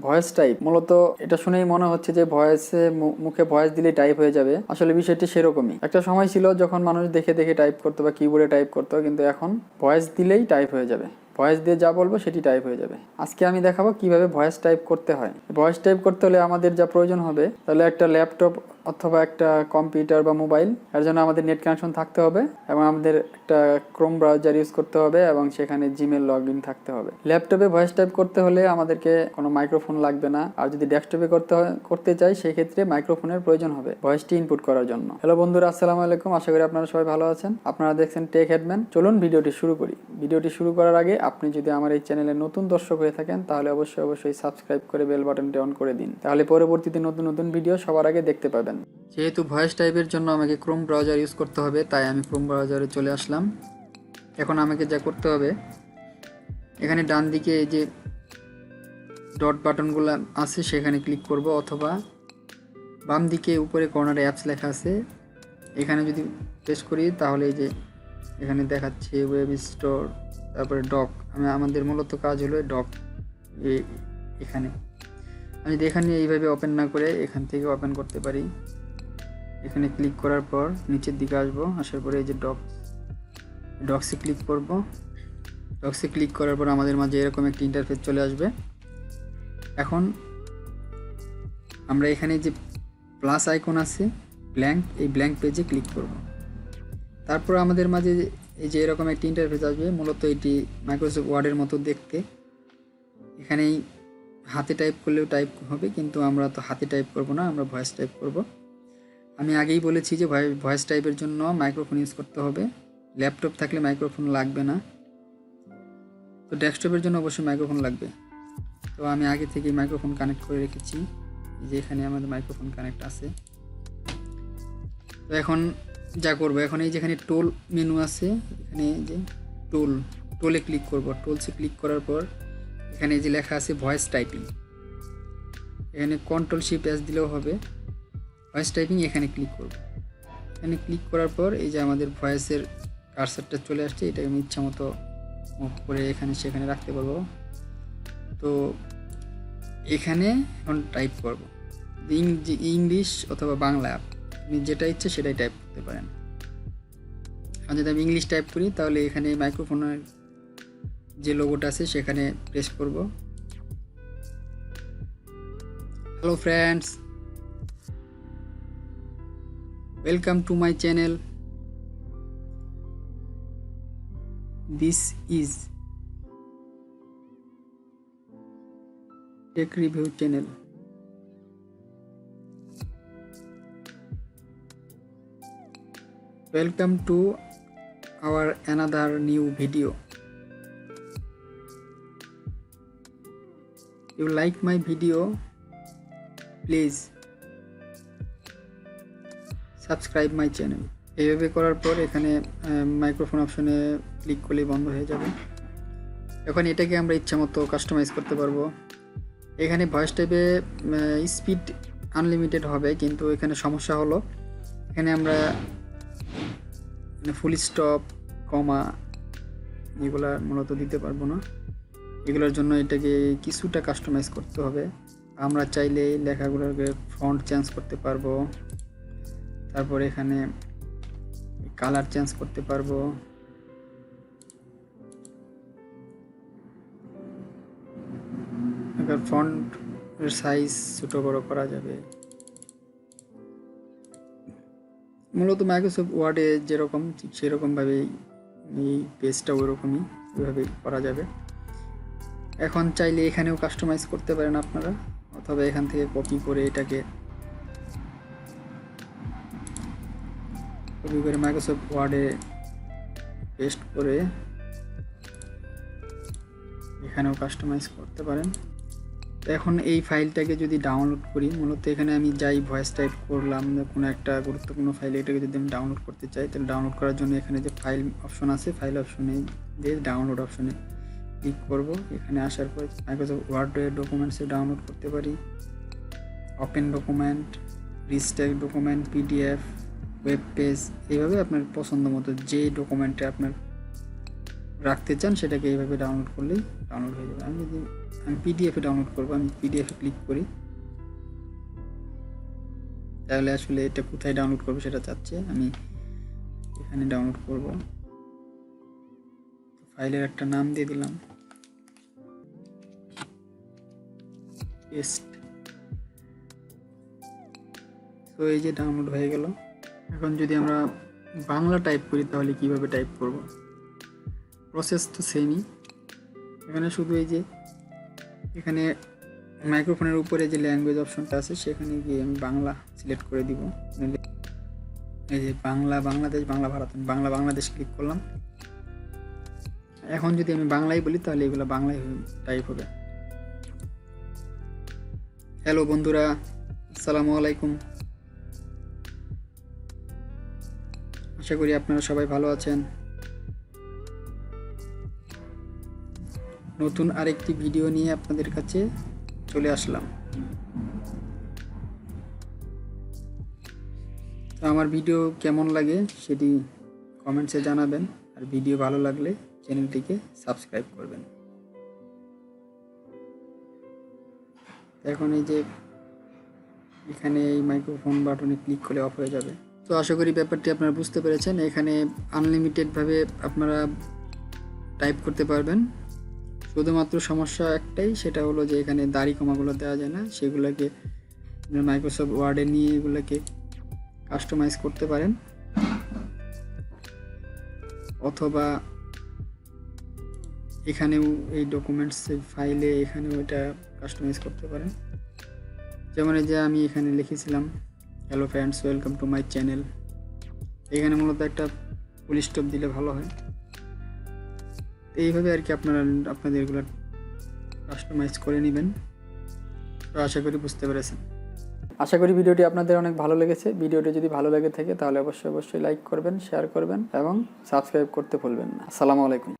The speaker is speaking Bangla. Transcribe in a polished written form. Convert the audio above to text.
ভয়েস টাইপ, মূলত এটা শুনেই মনে হচ্ছে যে ভয়েসে মুখে ভয়েস দিলে টাইপ হয়ে যাবে। আসলে বিষয়টি সেরকমই। একটা সময় ছিল যখন মানুষ দেখে দেখে টাইপ করতো বা কিবোর্ডে টাইপ করতো, কিন্তু এখন ভয়েস দিলেই টাইপ হয়ে যাবে। ভয়েস দিয়ে যা বলবো সেটি টাইপ হয়ে যাবে। আজকে আমি দেখাবো কিভাবে ভয়েস টাইপ করতে হয়। ভয়েস টাইপ করতে হলে আমাদের যা প্রয়োজন হবে, তাহলে একটা ল্যাপটপ অথবা একটা কম্পিউটার বা মোবাইল, এর জন্য আমাদের নেট কানেকশন থাকতে হবে এবং আমাদের একটা ক্রোম ব্রাউজার ইউজ করতে হবে এবং সেখানে জিমেল লগ ইন থাকতে হবে। ল্যাপটপে ভয়েস টাইপ করতে হলে আমাদেরকে কোনো মাইক্রোফোন লাগবে না, আর যদি ডেস্কটপে করতে চাই সেক্ষেত্রে মাইক্রোফোনের প্রয়োজন হবে ভয়েসটি ইনপুট করার জন্য। হ্যালো বন্ধুরা, আসসালামু আলাইকুম। আশা করি আপনারা সবাই ভালো আছেন। আপনারা দেখছেন টেক হেডম্যান। চলুন ভিডিওটি শুরু করি। ভিডিওটি শুরু করার আগে আপনি যদি আমার এই চ্যানেলে নতুন দর্শক হয়ে থাকেন, তাহলে অবশ্যই সাবস্ক্রাইব করে বেল বাটনটি অন করে দিন, তাহলে পরবর্তীতে নতুন নতুন ভিডিও সবার আগে দেখতে পাবেন। যেহেতু ভয়েস টাইপের জন্য আমাকে ক্রোম ব্রাউজার ইউজ করতে হবে, তাই আমি ক্রোম ব্রাউজারে চলে আসলাম। এখন আমাকে যা করতে হবে, এখানে ডান দিকে এই যে ডট বাটনগুলো আছে সেখানে ক্লিক করব, অথবা বাম দিকে উপরে কর্নারে অ্যাপস লেখা আছে, এখানে যদি প্রেস করি তাহলে এই যে এখানে দেখাচ্ছে ওয়েব স্টোর, তারপরে ডক। আমাদের মূলত কাজ হলো ডক। এখানে আমি এখানে এইভাবে ওপেন না করে এখান থেকে ওপেন করতে পারি। এখানে ক্লিক করার পর নিচের দিকে আসবো, আসার পরে এই যে ডক্সে ক্লিক করব। ডক্সে ক্লিক করার পর আমাদের মাঝে এরকম একটি ইন্টারফেস চলে আসবে। এখন আমরা এখানে যে প্লাস আইকন আছে ব্ল্যাঙ্ক, এই ব্ল্যাঙ্ক পেজে ক্লিক করব। তারপর আমাদের মাঝে এই যে এরকম একটি ইন্টারফেস আসবে। মূলত এটি মাইক্রোসফট ওয়ার্ডের মতো দেখতে। এখানেই হাতে টাইপ করলেও টাইপ হবে, কিন্তু আমরা তো হাতে টাইপ করব না, আমরা ভয়েস টাইপ করব। আমি আগেই বলেছি যে ভয়েস টাইপের জন্য মাইক্রোফোন ইউজ করতে হবে। ল্যাপটপ থাকলে মাইক্রোফোন লাগবে না, তো ডেস্কটপের জন্য অবশ্যই মাইক্রোফোন লাগবে। তো আমি আগে থেকেই মাইক্রোফোন কানেক্ট করে রেখেছি, যে এখানে আমাদের মাইক্রোফোন কানেক্ট আছে। তো এখন যা করব, এখন এই যেখানে টোল মেনু আছে, এখানে যে টোলে ক্লিক করব। টোলসে ক্লিক করার পর এখানে যে লেখা আছে ভয়েস টাইপিং, এখানে Ctrl+Shift+S দিলেও হবে। ভয়েস টাইপিং এখানে ক্লিক করব। এখানে ক্লিক করার পর এই যে আমাদের ভয়েসের কার্সারটা চলে আসছে, এটা আমি ইচ্ছা মতো মুভ করে এখানে সেখানে রাখতে পারবো। তো এখানে এখন টাইপ করব, ইংলিশ অথবা বাংলা, আপনি যেটা ইচ্ছে সেটাই টাইপ করতে পারেন। আর যদি আমি ইংলিশ টাইপ করি তাহলে এখানে মাইক্রোফোনের যে লোগোটা আছে সেখানে প্রেস করব। Hello friends, welcome to my channel. This is take review channel. Welcome to our another new video. You like my video? Please subscribe my channel. এইভাবে করার পর এখানে মাইক্রোফোন অপশনে ক্লিক করলেই বন্ধ হয়ে যাবে। এখন এটাকে আমরা ইচ্ছা মতো কাস্টমাইজ করতে পারবো। এখানে ভয়েস টাইপে স্পিড আনলিমিটেড হবে, কিন্তু এখানে সমস্যা হলো এখানে আমরা ফুল স্টপ, কমা এগুলা মূলত দিতে পারবো না। এগুলোর জন্য এটাকে কিছুটা কাস্টমাইজ করতে হবে। আমরা চাইলে লেখাগুলোকে ফন্ট চেঞ্জ করতে পারবো, তারপর এখানে কালার চেঞ্জ করতে পারবো, ফন্টের সাইজ ছোট বড় করা যাবে। মূলত মাইক্রোসফট ওয়ার্ডে যেরকম ঠিক সেরকমভাবেই এই পেজটা ওইরকমই ওইভাবেই করা যাবে। এখন চাইলে এখানেও কাস্টমাইজ করতে পারেন আপনারা, অথবা এখান থেকে কপি করে এটাকে মাইক্রোসফট ওয়ার্ডে পেস্ট করে এখানেও কাস্টমাইজ করতে পারেন। এখন এই ফাইলটাকে যদি ডাউনলোড করি, মূলত এখানে আমি যাই ভয়েস টাইপ করলাম কোনো একটা গুরুত্বপূর্ণ ফাইল, এটাকে যদি আমি ডাউনলোড করতে চাই তাহলে ডাউনলোড করার জন্য এখানে যে ফাইল অপশন আছে, ফাইল অপশনে দিয়ে ডাউনলোড অপশনে ক্লিক করব। এখানে আসার পর মাইক্রোসফট ওয়ার্ড ডকুমেন্টসে ডাউনলোড করতে পারি, open document, রিস্টেক document, PDF, web page, এইভাবে আপনার পছন্দ মতো যে ডকুমেন্টে আপনার রাখতে চান সেটাকে এইভাবে ডাউনলোড করলেই ডাউনলোড হয়ে যাবে। আমি পিডিএফে ডাউনলোড করবো, আমি পিডিএফে ক্লিক করি, তাহলে আসলে এটা কোথায় ডাউনলোড করবো সেটা চাচ্ছে, আমি এখানে ডাউনলোড করব। ফাইলের একটা নাম দিয়ে দিলাম পেস্ট। তো এই যে ডাউনলোড হয়ে গেল। এখন যদি আমরা বাংলা টাইপ করি তাহলে কিভাবে টাইপ করব? প্রসেস তো সেমই। এখানে শুধু এই যে এখানে মাইক্রোফোনের উপরে যে ল্যাঙ্গুয়েজ অপশনটা আছে সেখানে গিয়ে আমি বাংলা সিলেক্ট করে দিব। এই যে বাংলা বাংলাদেশ, বাংলা ভারত, বাংলা বাংলাদেশ ক্লিক করলাম। এখন যদি আমি বাংলায় বলি তাহলে এগুলো বাংলায় টাইপ হবে। হ্যালো বন্ধুরা, আসসালামু আলাইকুম। আশা করি আপনারা সবাই ভালো আছেন। নতুন আরেকটি ভিডিও নিয়ে আপনাদের কাছে চলে আসলাম। তো আমার ভিডিও কেমন লাগে সেটি কমেন্টসে জানাবেন, আর ভিডিও ভালো লাগলে চ্যানেলটিকে সাবস্ক্রাইব করবেন। এখন এই যে এখানে এই মাইক্রোফোন বাটনে ক্লিক করলে অফ হয়ে যাবে। তো আশা করি ব্যাপারটি আপনারা বুঝতে পেরেছেন। এখানে আনলিমিটেডভাবে আপনারা টাইপ করতে পারবেন। শুধুমাত্র সমস্যা একটাই, সেটা হলো যে এখানে দাড়ি কমাগুলো দেওয়া যায় না। সেগুলোকে মাইক্রোসফট ওয়ার্ডে নিয়ে এগুলোকে কাস্টমাইজ করতে পারেন, অথবা এখানেও এই ডকুমেন্টস ফাইলে এখানেও এটা কাস্টমাইজ করতে পারেন। যেমন এই যে আমি এখানে লিখেছিলাম hello friends, welcome to my channel. এখানে মূলত একটা ফুল স্টপ দিলে ভালো হয়। এইভাবে আর কি আপনারা আপনাদের এগুলো কাস্টমাইজ করে নেবেন। তো আশা করি বুঝতে পেরেছেন। আশা করি ভিডিওটি আপনাদের অনেক ভালো লেগেছে। ভিডিওটি যদি ভালো লেগে থাকে তাহলে অবশ্যই লাইক করবেন, শেয়ার করবেন এবং সাবস্ক্রাইব করতে ভুলবেন না। আসসালামু আলাইকুম।